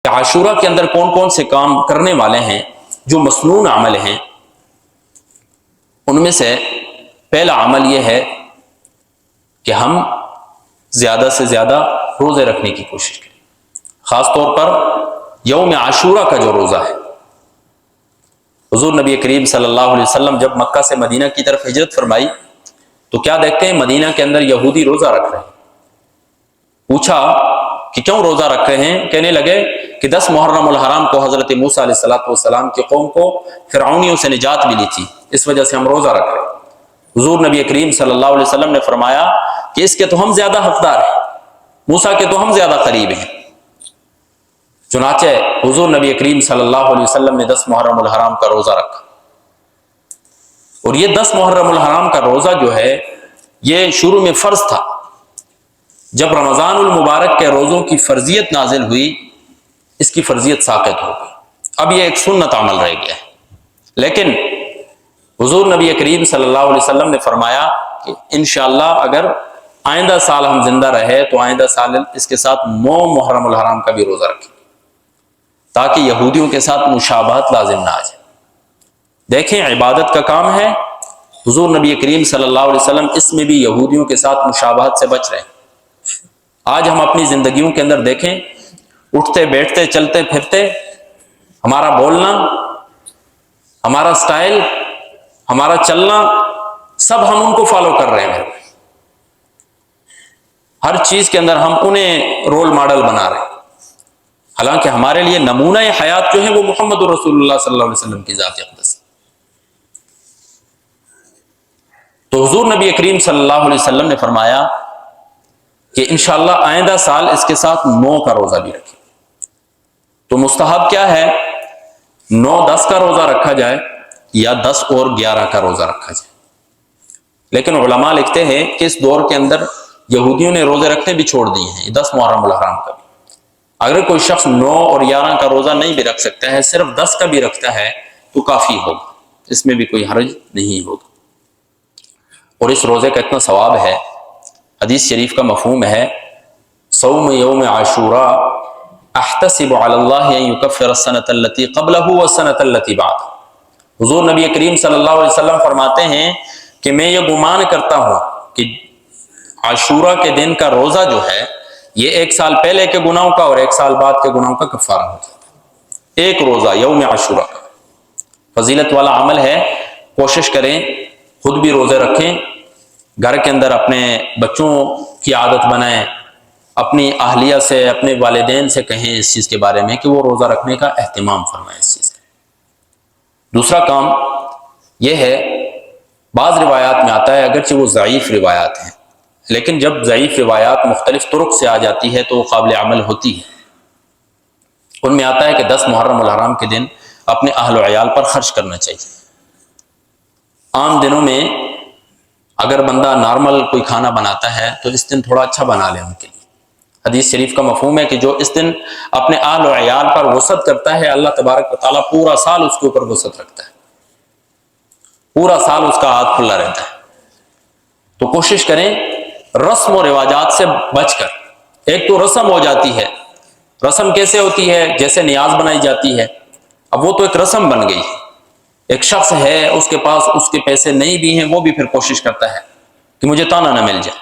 عاشورہ کے اندر کون کون سے کام کرنے والے ہیں جو مسنون عمل ہیں. ان میں سے پہلا عمل یہ ہے کہ ہم زیادہ سے زیادہ روزے رکھنے کی کوشش کریں. خاص طور پر یوم عاشورہ کا جو روزہ ہے، حضور نبی کریم صلی اللہ علیہ وسلم جب مکہ سے مدینہ کی طرف ہجرت فرمائی تو کیا دیکھتے ہیں، مدینہ کے اندر یہودی روزہ رکھ رہے ہیں. پوچھا کہ کیوں روزہ رکھ رہے ہیں؟ کہنے لگے کہ 10 محرم الحرام کو حضرت موسیٰ علیہ السلام کی قوم کو فرعونیوں سے نجات ملی تھی، اس وجہ سے ہم روزہ رکھ رہے ہیں. حضور نبی کریم صلی اللہ علیہ وسلم نے فرمایا کہ اس کے تو ہم زیادہ حقدار ہیں، موسیٰ کے تو ہم زیادہ قریب ہیں. چنانچہ حضور نبی کریم صلی اللہ علیہ وسلم نے 10 محرم الحرام کا روزہ رکھا. اور یہ 10 محرم الحرام کا روزہ جو ہے یہ شروع میں فرض تھا. جب رمضان المبارک کے روزوں کی فرضیت نازل ہوئی، اس کی فرضیت ساقط ہو گئی. اب یہ ایک سنت عمل رہ گیا ہے. لیکن حضور نبی کریم صلی اللہ علیہ وسلم نے فرمایا کہ انشاءاللہ اگر آئندہ سال ہم زندہ رہے تو آئندہ سال اس کے ساتھ 9 محرم الحرام کا بھی روزہ رکھیں تاکہ یہودیوں کے ساتھ مشابہت لازم نہ آ جائے. دیکھیں، عبادت کا کام ہے، حضور نبی کریم صلی اللہ علیہ وسلم اس میں بھی یہودیوں کے ساتھ مشابہت سے بچ رہے ہیں. آج ہم اپنی زندگیوں کے اندر دیکھیں، اٹھتے بیٹھتے چلتے پھرتے ہمارا بولنا، ہمارا سٹائل، ہمارا چلنا، سب ہم ان کو فالو کر رہے ہیں. ہر چیز کے اندر ہم انہیں رول ماڈل بنا رہے ہیں، حالانکہ ہمارے لیے نمونہ حیات جو ہے وہ محمد رسول اللہ صلی اللہ علیہ وسلم کی ذات اقدس. تو حضور نبی کریم صلی اللہ علیہ وسلم نے فرمایا کہ انشاءاللہ آئندہ سال اس کے ساتھ 9 کا روزہ بھی رکھیں. تو مستحب کیا ہے، 9-10 کا روزہ رکھا جائے یا 10 اور 11 کا روزہ رکھا جائے. لیکن علماء لکھتے ہیں کہ اس دور کے اندر یہودیوں نے روزے رکھنے بھی چھوڑ دیے ہیں، 10 محرم الحرام کا بھی. اگر کوئی شخص 9 اور 11 کا روزہ نہیں بھی رکھ سکتا ہے، صرف 10 کا بھی رکھتا ہے تو کافی ہوگا، اس میں بھی کوئی حرج نہیں ہوگا. اور اس روزے کا اتنا ثواب ہے، حدیث شریف کا مفہوم ہے صوم یوم عاشوراء احتسب علی اللہ ان یکفر السنۃ التي قبلہ والسنۃ التي بعدہ. حضور نبی کریم صلی اللہ علیہ وسلم فرماتے ہیں کہ میں یہ گمان کرتا ہوں کہ عاشوراء کے دن کا روزہ جو ہے یہ 1 سال پہلے کے گناہوں کا اور 1 سال بعد کے گناہوں کا کفارہ ہو جاتا ہے. ایک روزہ یوم عاشوراء کا فضیلت والا عمل ہے. کوشش کریں خود بھی روزے رکھیں، گھر کے اندر اپنے بچوں کی عادت بنائیں، اپنی اہلیہ سے، اپنے والدین سے کہیں اس چیز کے بارے میں کہ وہ روزہ رکھنے کا اہتمام فرمائیں اس چیز کا. دوسرا کام یہ ہے، بعض روایات میں آتا ہے، اگرچہ وہ ضعیف روایات ہیں، لیکن جب ضعیف روایات مختلف طرق سے آ جاتی ہے تو وہ قابل عمل ہوتی ہے. ان میں آتا ہے کہ 10 محرم الحرام کے دن اپنے اہل و عیال پر خرچ کرنا چاہیے. عام دنوں میں اگر بندہ نارمل کوئی کھانا بناتا ہے تو اس دن تھوڑا اچھا بنا لے ان کے لیے. حدیث شریف کا مفہوم ہے کہ جو اس دن اپنے اہل و عیال پر وسعت کرتا ہے، اللہ تبارک و تعالیٰ پورا سال اس کے اوپر وسعت رکھتا ہے، پورا سال اس کا ہاتھ کھلا رہتا ہے. تو کوشش کریں رسم و رواجات سے بچ کر. ایک تو رسم ہو جاتی ہے، رسم کیسے ہوتی ہے؟ جیسے نیاز بنائی جاتی ہے، اب وہ تو ایک رسم بن گئی. ایک شخص ہے اس کے پاس اس کے پیسے نہیں بھی ہیں، وہ بھی پھر کوشش کرتا ہے کہ مجھے تانا نہ مل جائے.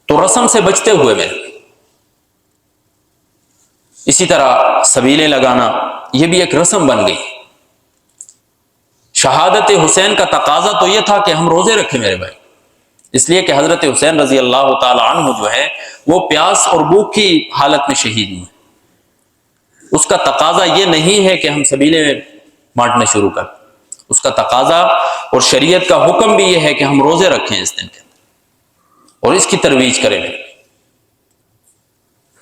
تو رسم سے بچتے ہوئے میں اسی طرح سبیلیں لگانا، یہ بھی ایک رسم بن گئی. شہادت حسین کا تقاضا تو یہ تھا کہ ہم روزے رکھیں میرے بھائی، اس لیے کہ حضرت حسین رضی اللہ تعالی عنہ جو ہے وہ پیاس اور بھوک کی حالت میں شہید ہوئے. اس کا تقاضا یہ نہیں ہے کہ ہم سبیلیں بانٹنا شروع کریں، اس کا تقاضا اور شریعت کا حکم بھی یہ ہے کہ ہم روزے رکھیں اس دن کے اندر اور اس کی ترویج کریں.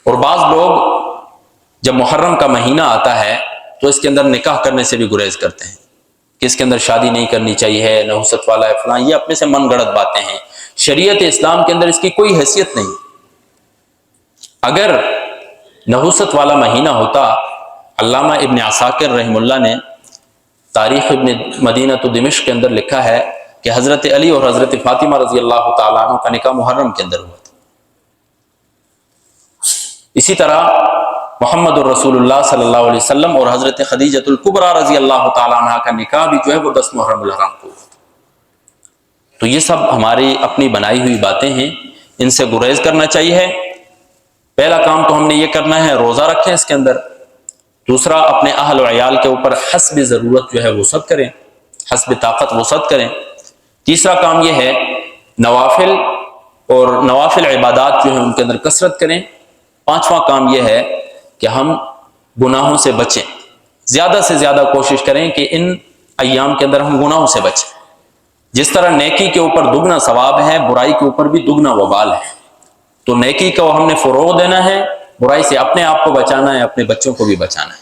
اور بعض لوگ جب محرم کا مہینہ آتا ہے تو اس کے اندر نکاح کرنے سے بھی گریز کرتے ہیں کہ اس کے اندر شادی نہیں کرنی چاہیے، نحوست والا ہے فلاں. یہ اپنے سے من گڑت باتیں ہیں، شریعت اسلام کے اندر اس کی کوئی حیثیت نہیں. اگر نحوست والا مہینہ ہوتا، علامہ ابن عساکر رحم اللہ نے تاریخ ابن مدینہ تو دمشق کے اندر لکھا ہے کہ حضرت علی اور حضرت فاطمہ رضی اللہ تعالیٰ عنہ کا نکاح محرم کے اندر ہوا تھا. اسی طرح محمد الرسول اللہ صلی اللہ علیہ وسلم اور حضرت خدیجۃ الکبریٰ رضی اللہ تعالیٰ عنہ کا نکاح بھی جو ہے وہ 10 محرم الحرام کو ہوا۔ تو یہ سب ہماری اپنی بنائی ہوئی باتیں ہیں، ان سے گریز کرنا چاہیے۔ پہلا کام تو ہم نے یہ کرنا ہے، روزہ رکھیں اس کے اندر۔ دوسرا، اپنے اہل و عیال کے اوپر حسب ضرورت جو ہے وسعت کریں، حسب طاقت وسعت کریں۔ تیسرا کام یہ ہے، نوافل اور نوافل عبادات جو ہیں ان کے اندر کثرت کریں۔ پانچواں کام یہ ہے کہ ہم گناہوں سے بچیں، زیادہ سے زیادہ کوشش کریں کہ ان ایام کے اندر ہم گناہوں سے بچیں۔ جس طرح نیکی کے اوپر دگنا ثواب ہے، برائی کے اوپر بھی دگنا وبال ہے۔ تو نیکی کو ہم نے فروغ دینا ہے، برائی سے اپنے آپ کو بچانا ہے، اپنے بچوں کو بھی بچانا ہے۔